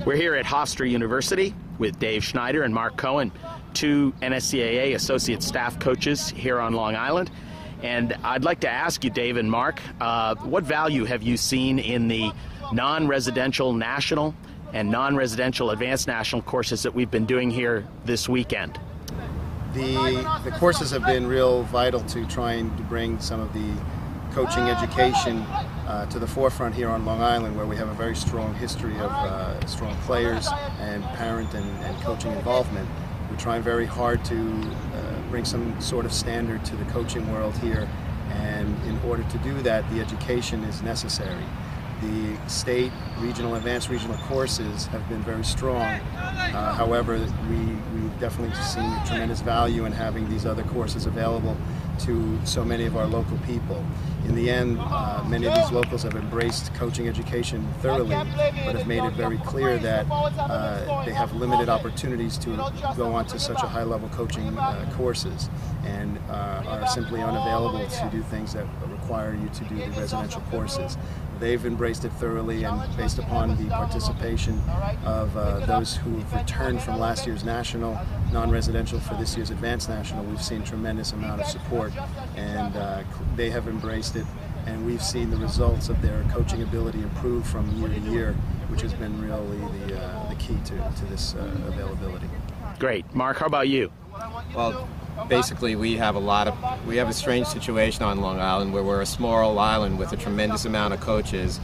We're here at Hofstra University with Dave Schneider and Mark Cohen, two NSCAA associate staff coaches here on Long Island. And I'd like to ask you, Dave and Mark, what value have you seen in the non-residential national and non-residential advanced national courses that we've been doing here this weekend? The courses have been real vital to trying to bring some of the coaching education to the forefront here on Long Island, where we have a very strong history of strong players and parent and coaching involvement. We're trying very hard to bring some sort of standard to the coaching world here, and in order to do that, the education is necessary. The state, regional, advanced regional courses have been very strong. However, we've definitely seen tremendous value in having these other courses available to so many of our local people. In the end, many of these locals have embraced coaching education thoroughly, but have made it very clear that they have limited opportunities to go on to such a high-level coaching courses, and are simply unavailable to do things that require you to do the residential courses. They've embraced it thoroughly, and based upon the participation of those who've returned from last year's national, non-residential for this year's advanced national, we've seen tremendous amount of support, and they have embraced it, and we've seen the results of their coaching ability improve from year to year, which has been really the key to this availability. Great. Mark, how about you? Well, basically we have a strange situation on Long Island where we're a small island with a tremendous amount of coaches,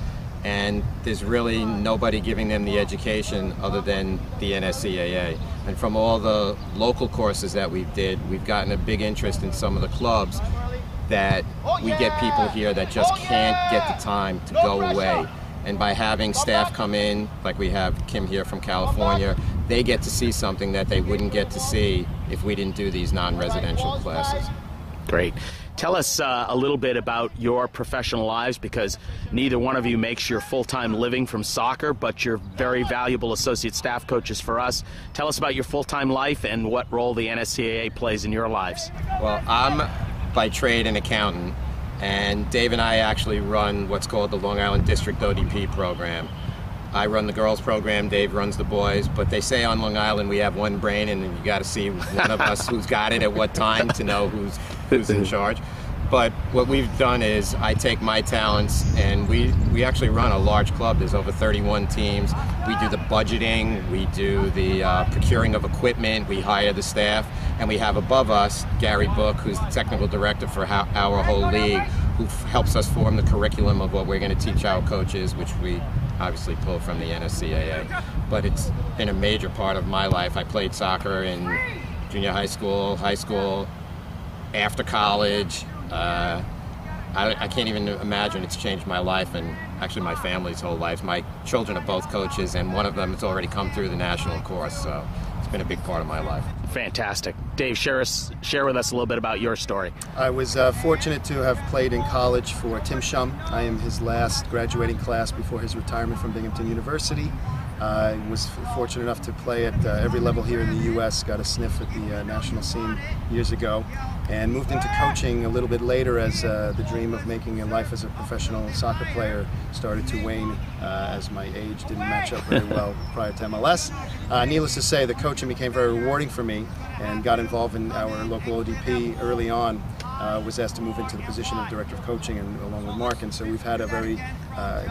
and there's really nobody giving them the education other than the NSCAA. And from all the local courses that we've gotten a big interest in some of the clubs, that we get people here that just can't get the time to go away. And by having staff come in, like we have Kim here from California, they get to see something that they wouldn't get to see if we didn't do these non-residential classes. Great. Tell us a little bit about your professional lives, because neither one of you makes your full-time living from soccer, but you're very valuable associate staff coaches for us. Tell us about your full-time life and what role the NSCAA plays in your lives. Well, I'm by trade an accountant, and Dave and I actually run what's called the Long Island District ODP program. I run the girls program, Dave runs the boys, but they say on Long Island we have one brain, and you got to see one of us who's got it at what time to know who's in charge. But what we've done is I take my talents, and we actually run a large club. There's over 31 teams. We do the budgeting, we do the procuring of equipment, we hire the staff, and we have above us Gary Book, who's the technical director for our whole league, who helps us form the curriculum of what we're going to teach our coaches, which we obviously pull from the NSCAA. But it's been a major part of my life. I played soccer in junior high school, after college. I can't even imagine it's changed my life, and actually my family's whole life. My children are both coaches, and one of them has already come through the national course, so it's been a big part of my life. Fantastic. Dave, share with us a little bit about your story. I was fortunate to have played in college for Tim Shum. I am his last graduating class before his retirement from Binghamton University. I was fortunate enough to play at every level here in the U.S., got a sniff at the national scene years ago, and moved into coaching a little bit later as the dream of making a life as a professional soccer player started to wane as my age didn't match up very well prior to MLS. Needless to say, the coaching became very rewarding for me, and got involved in our local ODP early on. Was asked to move into the position of director of coaching, and along with Mark, and so we've had a very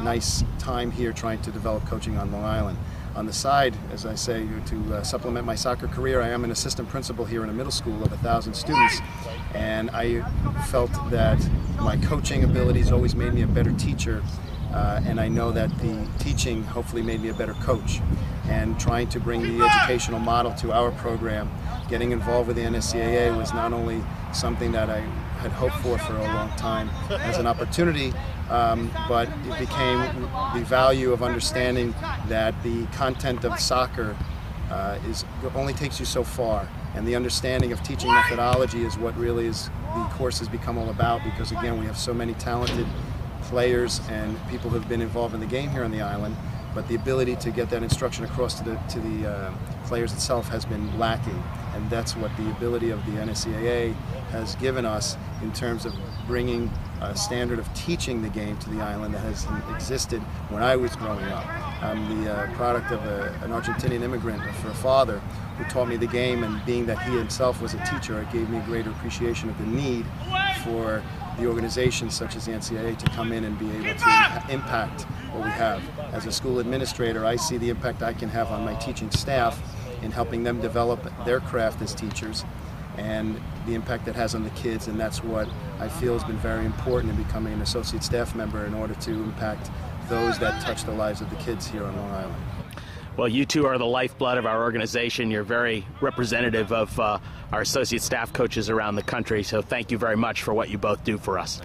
nice time here trying to develop coaching on Long Island. On the side, as I say, to supplement my soccer career, I am an assistant principal here in a middle school of 1,000 students, and I felt that my coaching abilities always made me a better teacher, and I know that the teaching hopefully made me a better coach. And trying to bring the educational model to our program, getting involved with the NSCAA was not only something that I had hoped for a long time as an opportunity, but it became the value of understanding that the content of soccer only takes you so far, and the understanding of teaching methodology is what really is the course has become all about, because again we have so many talented players and people who have been involved in the game here on the island, but the ability to get that instruction across to the players itself has been lacking. And that's what the ability of the NSCAA has given us in terms of bringing a standard of teaching the game to the island that has existed when I was growing up. I'm the product of an Argentinian immigrant for a father who taught me the game, and being that he himself was a teacher, it gave me a greater appreciation of the need for the organizations such as the NCAA to come in and be able to impact what we have. As a school administrator, I see the impact I can have on my teaching staff in helping them develop their craft as teachers, and the impact that has on the kids, and that's what I feel has been very important in becoming an associate staff member in order to impact those that touch the lives of the kids here on Long Island. Well, you two are the lifeblood of our organization. You're very representative of our associate staff coaches around the country, so thank you very much for what you both do for us.